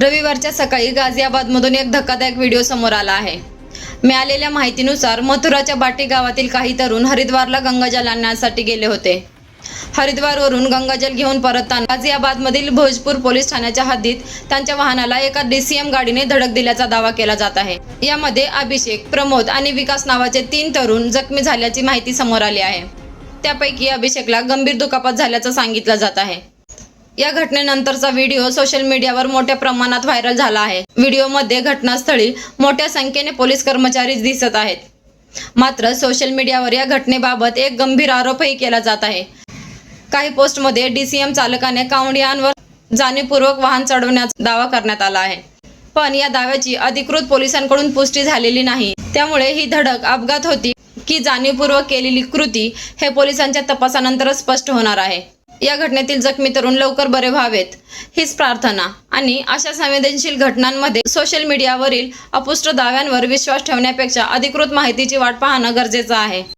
रविवारच्या सकाळी गाझियाबादमधून एक धक्कादायक व्हिडिओ समोर आला आहे। मिळालेल्या माहितीनुसार मथुराच्या बाटी गावातील काही तरुण हरिद्वारला गंगाजल आणण्यासाठी गेले होते। हरिद्वारवरून गंगाजल घेऊन परतताना गाझियाबादमधील भोजपूर पोलीस ठाण्याच्या हद्दीत त्यांच्या वाहनाला एका DCM गाडीने धडक दिल्याचा दावा केला जात आहे। यामध्ये अभिषेक, प्रमोद आणि विकास नावाचे 3 तरुण जखमी झाल्याची माहिती समोर आली आहे। त्यापैकी अभिषेकला गंभीर दुखापत झाल्याचं सांगितलं जात आहे। या घटनेनंतरचा व्हिडिओ सोशल मीडियावर मोठ्या प्रमाणात व्हायरल झाला आहे। व्हिडिओमध्ये घटनास्थळी मोठ्या संख्येने पोलीस कर्मचारी दिसत आहेत। मात्र सोशल मीडियावर या घटनेबाबत एक गंभीर आरोपही केला जात आहे। काही पोस्टमध्ये DCM चालकाने कावडियांवर जाणीवपूर्वक वाहन चढवण्याचा दावा करण्यात आला आहे, पण या दाव्याची अधिकृत पोलिसांकडून पुष्टी झालेली नाही। त्यामुळे ही धडक अपघात होती की जाणीवपूर्वक केलेली कृती हे पोलिसांच्या तपासानंतरच स्पष्ट होणार आहे। या घटनेतील जखमी तरुण लवकर बरे व्हावेत हीच प्रार्थना आणि अशा संवेदनशील घटनांमध्ये सोशल मीडियावरील अपुष्ट दाव्यांवर विश्वास ठेवण्यापेक्षा अधिकृत माहितीची वाट पाहणं गरजेचं आहे।